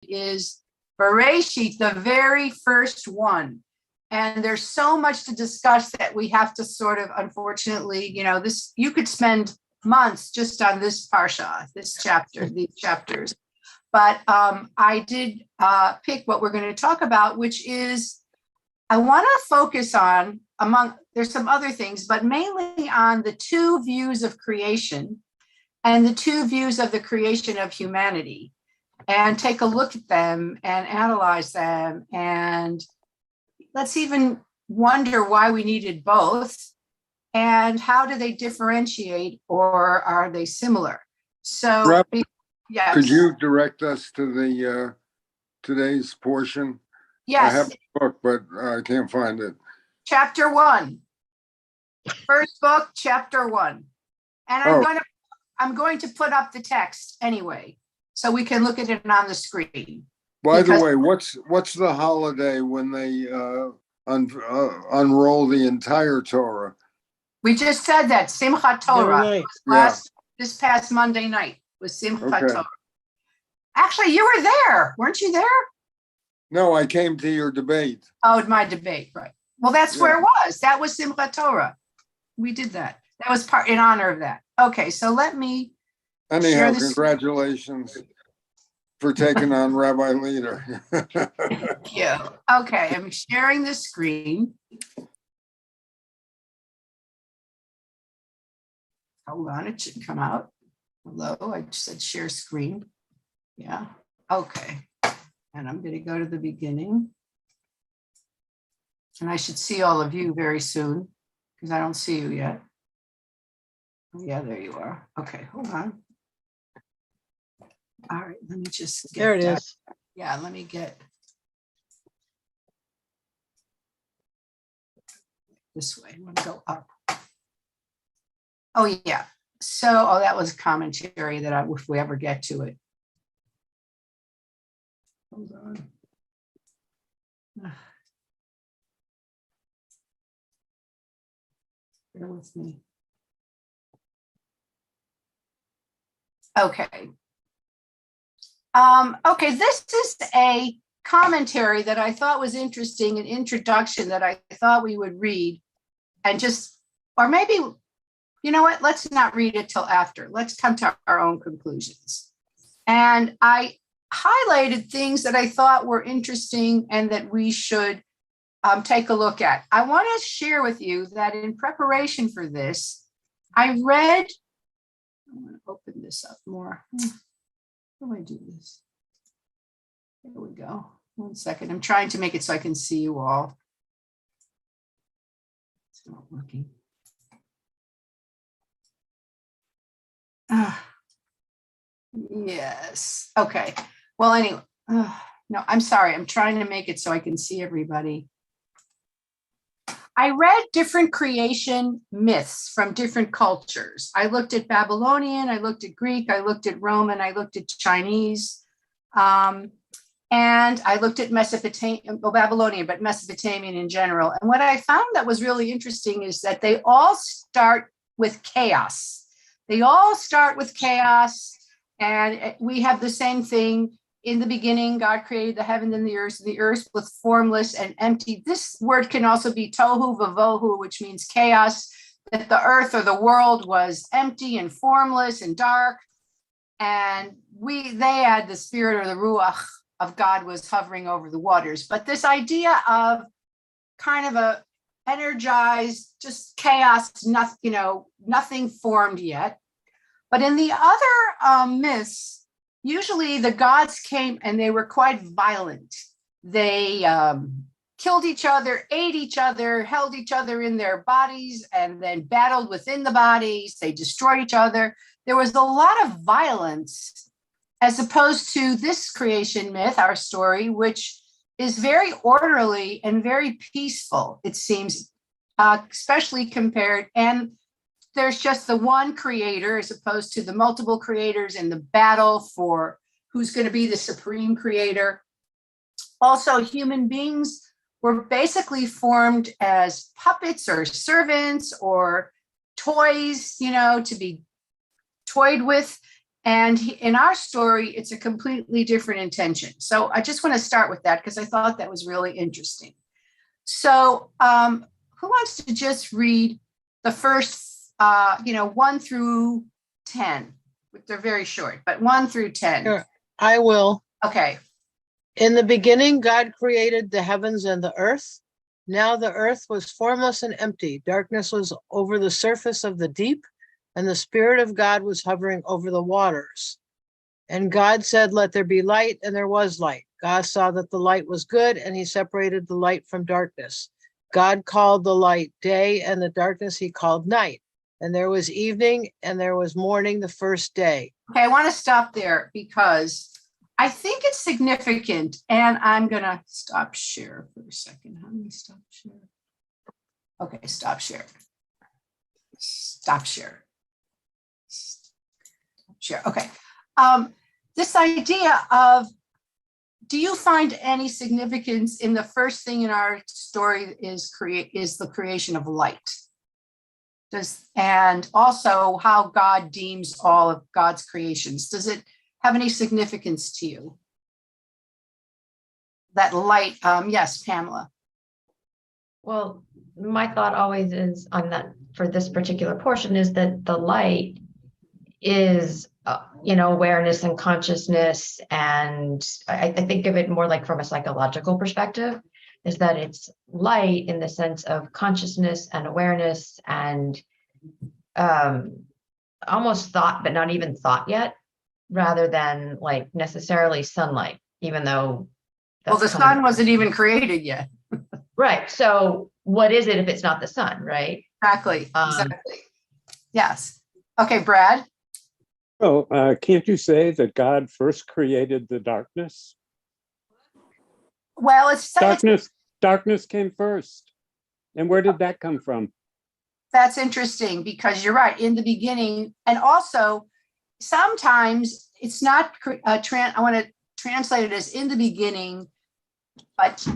is Bereshit, the very first one. And there's so much to discuss that we have to sort of, unfortunately, this, you could spend months just on this parsha, this chapter, these chapters. But I did pick what we're going to talk about, which is, I want to focus on, there's some other things, but mainly on the two views of creation and the two views of the creation of humanity, and take a look at them and analyze them. And let's even wonder why we needed both, and how do they differentiate, or are they similar? So, yes. Could you direct us to the today's portion? Yes. I have a book, but I can't find it. Chapter 1. First book, chapter 1. And I'm going to put up the text anyway, so we can look at it on the screen. By the way, what's the holiday when they unroll the entire Torah? We just said that, Simchat Torah. This past Monday night was Simchat Torah. Actually, you were there. Weren't you there? No, I came to your debate. Oh, my debate, right. Well, that's where it was. That was Simchat Torah. We did that. That was in honor of that. Okay, so let me Anyhow, congratulations for taking on Rabbi Leader. Thank you. Okay, I'm sharing the screen. Hold on, it should come out. Hello, I just said share screen. Yeah, okay. And I'm going to go to the beginning. And I should see all of you very soon, because I don't see you yet. Yeah, there you are. Okay, hold on. All right, let me just get there it is. Yeah, let me get this way. I'm gonna go up. Oh yeah. So, that was a commentary that if we ever get to it. Hold on. Bear with me. Okay. Okay, this is a commentary that I thought was interesting, an introduction that I thought we would read, and or maybe, you know what, let's not read it till after. Let's come to our own conclusions. And I highlighted things that I thought were interesting and that we should take a look at. I want to share with you that in preparation for this, I want to open this up more. How do I do this? There we go. 1 second. I'm trying to make it so I can see you all. It's not working. Yes. Okay. Well, anyway, no, I'm sorry. I'm trying to make it so I can see everybody. I read different creation myths from different cultures. I looked at Babylonian, I looked at Greek, I looked at Roman, I looked at Chinese, and I looked at Babylonian, but Mesopotamian in general. And what I found that was really interesting is that they all start with chaos. They all start with chaos, and we have the same thing. In the beginning, God created the heaven and the earth was formless and empty. This word can also be tohu vavohu, which means chaos, that the earth or the world was empty and formless and dark. And they had the spirit or the ruach of God was hovering over the waters. But this idea of kind of a energized, just chaos, nothing formed yet. But in the other myths, usually the gods came and they were quite violent. They killed each other, ate each other, held each other in their bodies, and then battled within the bodies. They destroyed each other. There was a lot of violence, as opposed to this creation myth, our story, which is very orderly and very peaceful, it seems, especially compared. And there's just the one creator as opposed to the multiple creators in the battle for who's going to be the supreme creator. Also, human beings were basically formed as puppets or servants or toys, to be toyed with. And in our story, it's a completely different intention. So I just want to start with that because I thought that was really interesting. So who wants to just read the first, 1 through 10? They're very short, but 1 through 10. Sure, I will. Okay. In the beginning, God created the heavens and the earth. Now the earth was formless and empty. Darkness was over the surface of the deep, and the Spirit of God was hovering over the waters. And God said, "Let there be light," and there was light. God saw that the light was good, and he separated the light from darkness. God called the light day, and the darkness he called night. And there was evening, and there was morning the first day. Okay, I want to stop there because I think it's significant, and I'm going to stop share for a second. How do we stop share? Okay, stop share. Stop share. Stop share. Okay. This idea of, do you find any significance in the first thing in our story is the creation of light? And also how God deems all of God's creations. Does it have any significance to you? That light, yes, Pamela. Well, my thought always is on that for this particular portion is that the light is, awareness and consciousness. And I think of it more like from a psychological perspective, is that it's light in the sense of consciousness and awareness and almost thought, but not even thought yet, rather than like necessarily sunlight, even though. Well, the sun wasn't even created yet. Right. So what is it if it's not the sun, right? Exactly. Yes. Okay, Brad. Oh, can't you say that God first created the darkness? Well, it's Darkness came first. And where did that come from? That's interesting because you're right, in the beginning. And also, sometimes it's not, I want to translate it as in the beginning, but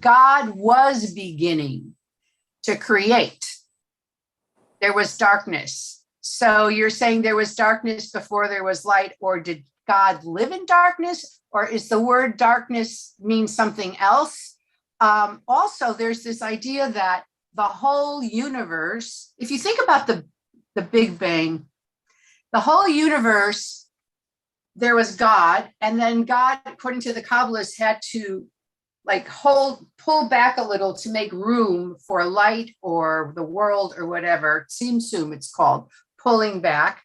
God was beginning to create. There was darkness. So you're saying there was darkness before there was light, or did God live in darkness? Or is the word darkness mean something else? Also, there's this idea that the whole universe, if you think about the Big Bang, the whole universe, there was God, and then God, according to the Kabbalists, had to pull back a little to make room for light or the world or whatever. Tzimtzum, it's called, pulling back.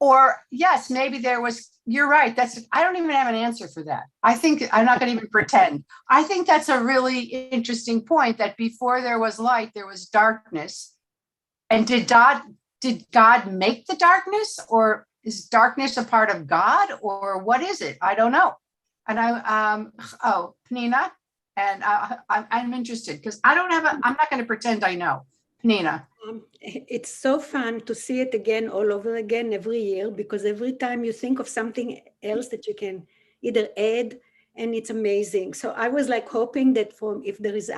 Or yes, maybe there was, you're right. I don't even have an answer for that. I think I'm not going to even pretend. I think that's a really interesting point, that before there was light, there was darkness. And did God make the darkness, or is darkness a part of God, or what is it? I don't know. And Pnina, and I'm interested because I'm not going to pretend I know. Pnina. It's so fun to see it again, all over again, every year, because every time you think of something else that you can either add, and it's amazing. So I was hoping that if there is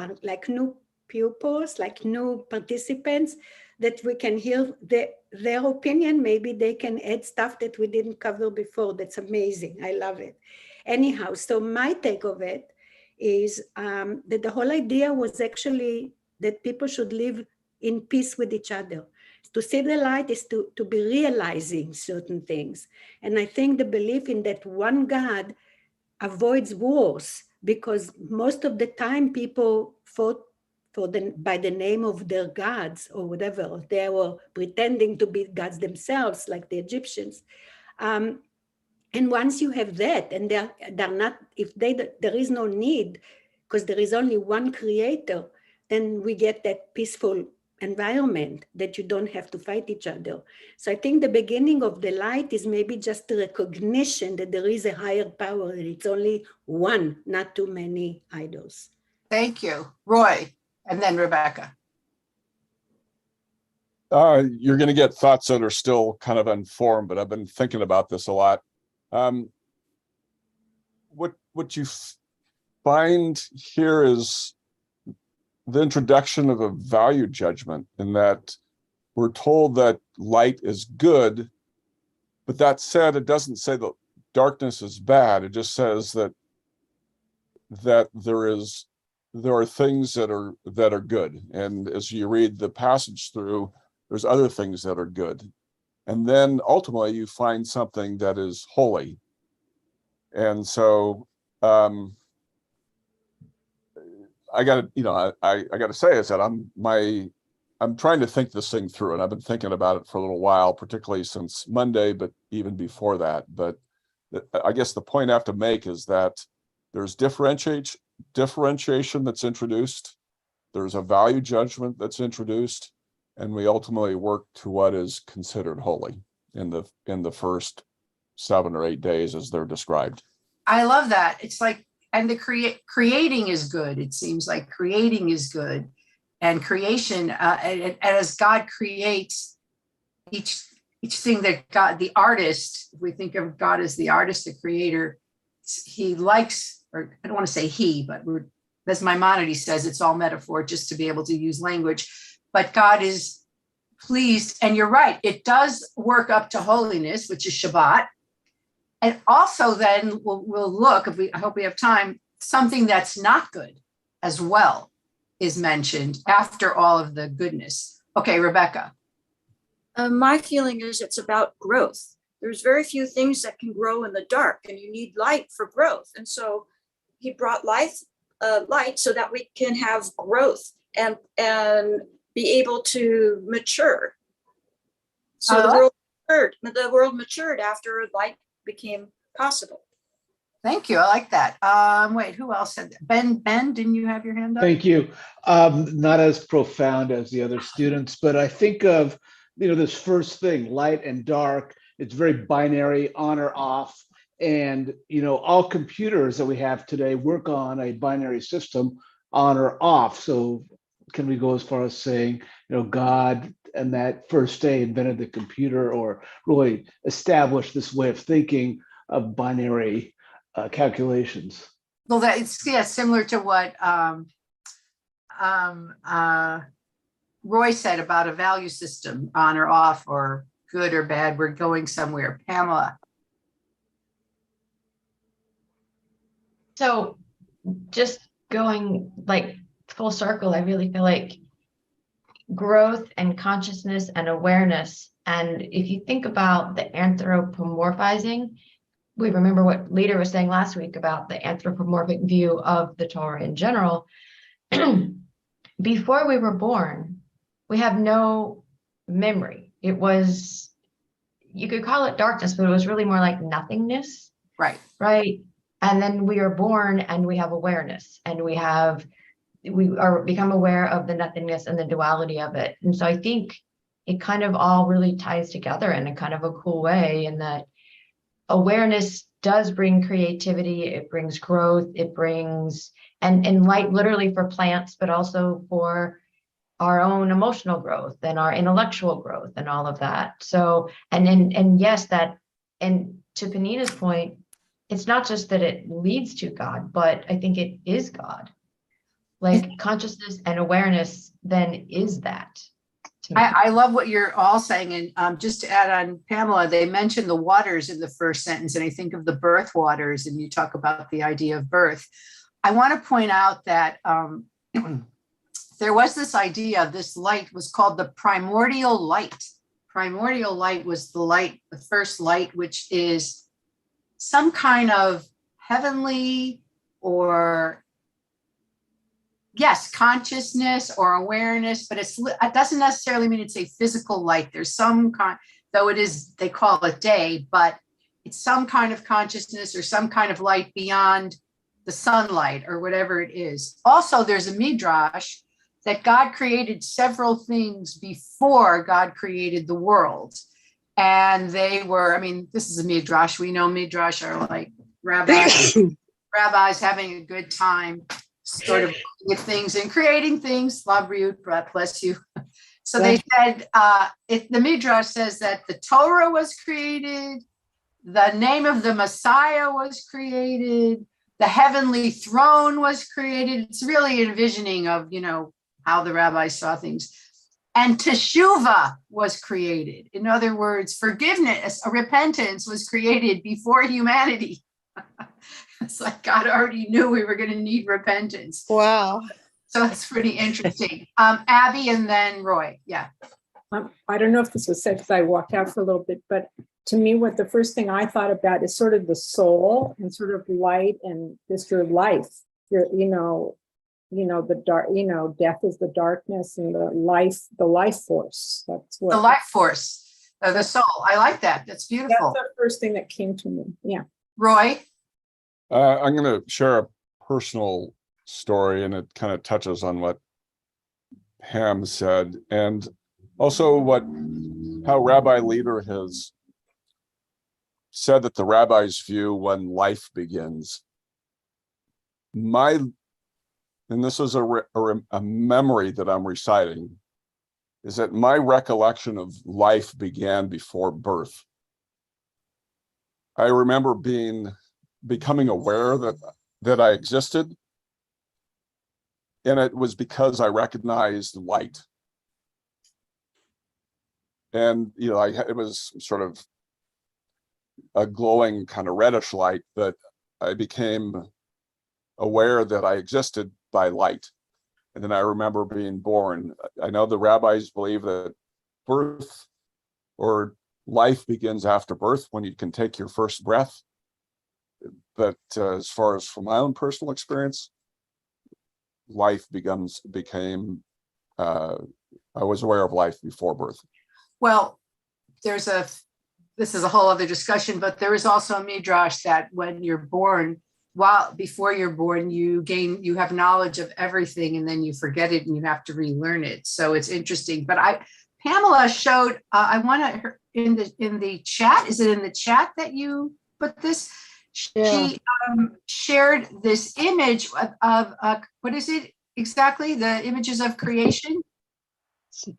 new pupils, new participants, that we can hear their opinion. Maybe they can add stuff that we didn't cover before. That's amazing. I love it. Anyhow, so my take of it is that the whole idea was actually that people should live in peace with each other. To see the light is to be realizing certain things. And I think the belief in that one God avoids wars, because most of the time people fought by the name of their gods or whatever. They were pretending to be gods themselves, like the Egyptians. And once you have that, and they're not, there is no need, because there is only one creator, then we get that peaceful environment that you don't have to fight each other. So I think the beginning of the light is maybe just the recognition that there is a higher power, and it's only one, not too many idols. Thank you. Roy, and then Rebecca. You're going to get thoughts that are still kind of unformed, but I've been thinking about this a lot. What you find here is the introduction of a value judgment, in that we're told that light is good, But that said, it doesn't say that darkness is bad. It just says that there are things that are good. And as you read the passage through, there's other things that are good. And then ultimately you find something that is holy. And so I gotta say is that I'm trying to think this thing through, and I've been thinking about it for a little while, particularly since Monday, but even before that. But I guess the point I have to make is that there's differentiation that's introduced. There's a value judgment that's introduced, and we ultimately work to what is considered holy in the first 7 or 8 days as they're described. I love that. It's like, and the creating is good. It seems like creating is good, and creation, and as God creates each thing that God, the artist, if we think of God as the artist, the creator, he likes, or I don't want to say he, but as Maimonides says, it's all metaphor just to be able to use language. But God is pleased, and you're right, it does work up to holiness, which is Shabbat. And also then we'll look, I hope we have time, something that's not good as well is mentioned after all of the goodness. Okay, Rebecca. My feeling is it's about growth. There's very few things that can grow in the dark, and you need light for growth. And so he brought light so that we can have growth and be able to mature. So the world matured after light became possible. Thank you. I like that. Wait, who else said that? Ben, didn't you have your hand up? Thank you. Not as profound as the other students, but I think of, this first thing, light and dark. It's very binary, on or off. And, all computers that we have today work on a binary system, on or off. So can we go as far as saying, God and that first day invented the computer, or really established this way of thinking of binary calculations? Well, that's similar to what Roy said about a value system, on or off, or good or bad. We're going somewhere. Pamela. So just going like full circle, I really feel like growth and consciousness and awareness. And if you think about the anthropomorphizing, we remember what Leader was saying last week about the anthropomorphic view of the Torah in general. Before we were born, we have no memory. It was, you could call it darkness, but it was really more like nothingness. Right. Right. And then we are born and we have awareness, and we become aware of the nothingness and the duality of it. And so I think it kind of all really ties together in a kind of a cool way, in that awareness does bring creativity, it brings growth, it brings, and light literally for plants, but also for our own emotional growth and our intellectual growth and all of that. So, and yes, that, and to Panina's point, it's not just that it leads to God, but I think it is God. Like consciousness and awareness then is that. I love what you're all saying. And just to add on, Pamela, they mentioned the waters in the first sentence, and I think of the birth waters, and you talk about the idea of birth. I want to point out that there was this idea, this light was called the primordial light. Primordial light was the light, the first light, which is some kind of heavenly, or yes, consciousness or awareness, but it doesn't necessarily mean it's a physical light. There's some kind, though it is, they call it day, but it's some kind of consciousness or some kind of light beyond the sunlight or whatever it is. Also, there's a midrash that God created several things before God created the world. And they were, I mean, this is a midrash. We know midrash are like rabbis having a good time, sort of with things and creating things. Labriut, bless you. So they said, the midrash says that the Torah was created, the name of the Messiah was created, the heavenly throne was created. It's really envisioning of, how the rabbis saw things. And teshuvah was created. In other words, forgiveness, repentance was created before humanity. It's like God already knew we were going to need repentance. Wow. So it's pretty interesting. Abby and then Roy. Yeah. I don't know if this was said because I walked out for a little bit, but to me, what the first thing I thought about is sort of the soul and sort of light and just your life. Your, the dark, death is the darkness and the life force. That's what The life force, the soul. I like that. That's beautiful. That's the first thing that came to me. Yeah. Roy. I'm going to share a personal story, and it kind of touches on what Pam said, and also how Rabbi Leader has said that the rabbis view when life begins. And this is a memory that I'm reciting, is that my recollection of life began before birth. I remember becoming aware that I existed, and it was because I recognized light. And it was sort of a glowing kind of reddish light, but I became aware that I existed by light. And then I remember being born. I know the rabbis believe that birth or life begins after birth, when you can take your first breath. But as far as from my own personal experience, life became I was aware of life before birth. Well, this is a whole other discussion, but there is also a midrash that when you're born, before you're born, you have knowledge of everything, and then you forget it and you have to relearn it. So it's interesting. But Pamela showed, I want to, in the chat, is it in the chat that you put this? Yeah. She shared this image of what is it exactly? The images of creation?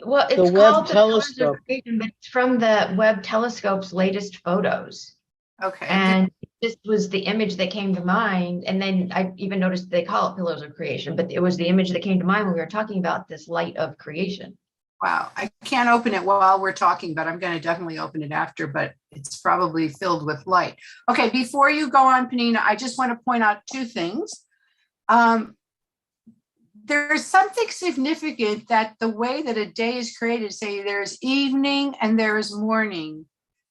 Well, it's The Webb called the Pillars Telescope. of Creation, but it's from the Webb Telescope's latest photos. Okay. And this was the image that came to mind. And then I even noticed they call it Pillars of Creation, but it was the image that came to mind when we were talking about this light of creation. Wow. I can't open it while we're talking, but I'm going to definitely open it after, but it's probably filled with light. Okay. Before you go on, Penina, I just want to point out two things. There's something significant that the way that a day is created, say there's evening and there's morning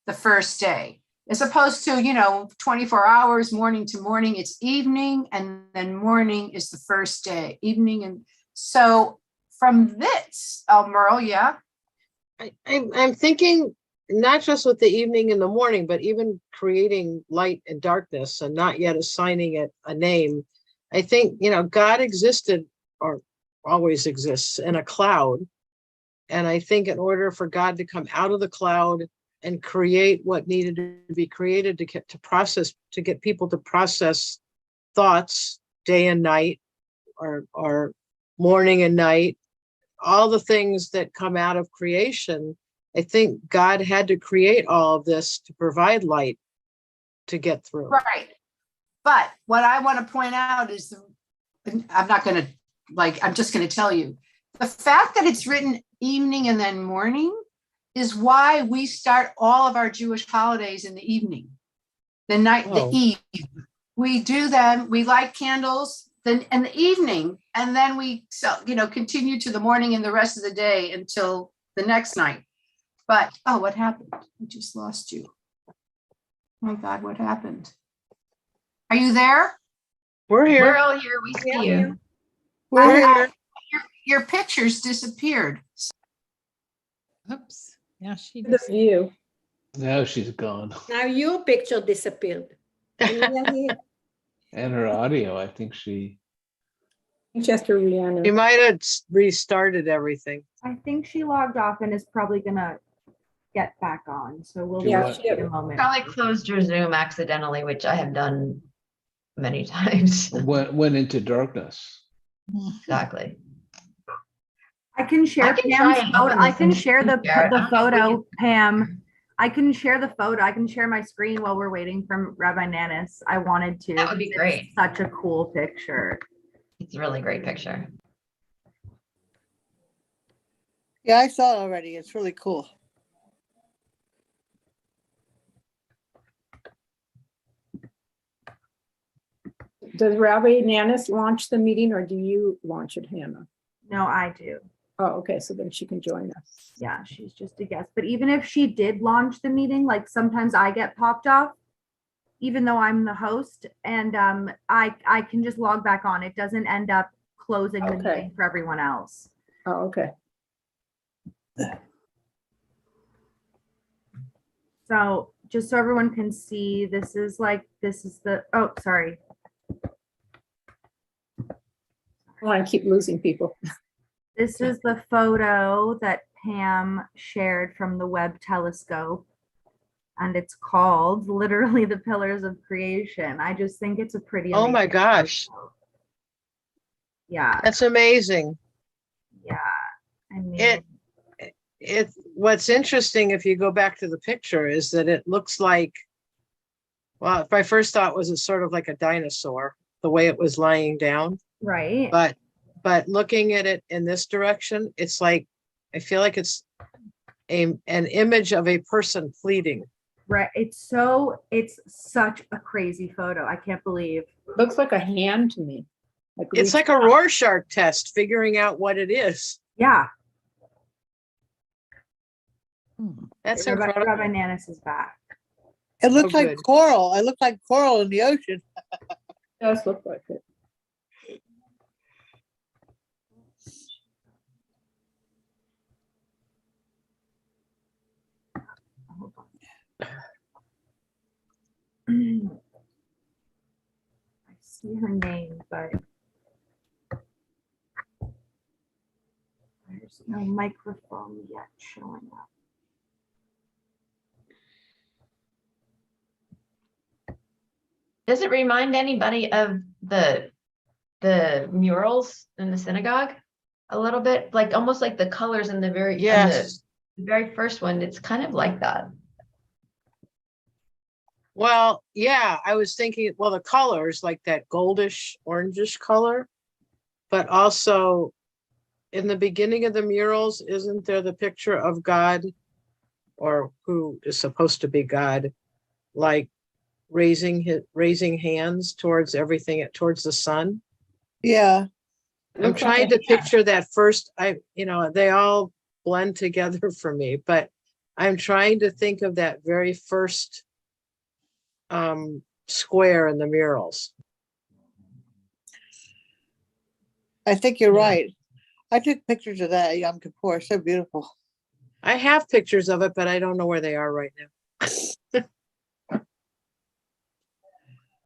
the first day, as opposed to, 24 hours, morning to morning, it's evening, and then morning is the first day, evening. And so from this, Merle, yeah. I'm thinking not just with the evening and the morning, but even creating light and darkness and not yet assigning it a name. I think, God existed or always exists in a cloud. And I think in order for God to come out of the cloud and create what needed to be created to get people to process thoughts day and night, or morning and night, all the things that come out of creation, I think God had to create all of this to provide light to get through. Right. But what I want to point out is, I'm just going to tell you, the fact that it's written evening and then morning is why we start all of our Jewish holidays in the evening, the eve. We do them, we light candles then in the evening, and then we continue to the morning and the rest of the day until the next night. But what happened? I just lost you. Oh my God, what happened? Are you there? We're here. We're all here. We see you. We're here. Your pictures disappeared. Oops. Yeah, she The view. Now she's gone. Now your picture disappeared. And we are here. And her audio, I think she. Chester Rihanna. You might have restarted everything. I think she logged off and is probably gonna get back on. So we'll Yeah, wait a moment. Probably closed your Zoom accidentally, which I have done many times. went into darkness. Exactly. I can share I can Pam's try and photo. open I this can and share the share it. I don't know if we photo, can- Pam. I can share the photo. I can share my screen while we're waiting for Rabbi Nanus. I wanted to. That would be It's great. Such a cool picture. It's a really great picture. Yeah, I saw it already. It's really cool. Does Rabbi Nanus launch the meeting or do you launch it, Hannah? No, I do. Oh, okay, so then she can join us. Yeah, she's just a guest. But even if she did launch the meeting, like sometimes I get popped off, even though I'm the host, and I can just log back on. It doesn't end up closing the Okay. meeting for everyone else. Oh, okay. So just so everyone can see, this is the, oh, sorry. I want to keep losing people. This is the photo that Pam shared from the Webb telescope. And it's called literally the Pillars of Creation. I just think it's a pretty Oh my amazing gosh, photo. Yeah, that's amazing. yeah. I mean, What's interesting, if you go back to the picture, is that it looks like, well, my first thought was it's sort of like a dinosaur, the way it was lying down. right. But looking at it in this direction, it's like, I feel like it's an image of a person pleading. Right. It's such a crazy photo. I can't believe. Looks like a hand to me. It's like a Rorschach test, figuring out what it is. Yeah. That's Rabbi incredible. Nanus is back. It looks Oh, like good. coral. It looks like coral in the ocean. It does look like it. Hold on. I see her name, but there's no microphone yet showing up. Does it remind anybody of the murals in the synagogue a little bit? Like almost like the colors in the Yes. the very first one. It's kind of like that. Well, yeah, I was thinking, well, the colors, like that goldish, orangish color, but also in the beginning of the murals, isn't there the picture of God, or who is supposed to be God, like raising hands towards everything, towards the sun? Yeah. I'm Looks like trying a to picture that first, they all blend together for me, but I'm trying to think of that very first square in the murals. I think you're Yeah. right. I took pictures of that at Yom Kippur. So beautiful. I have pictures of it, but I don't know where they are right now.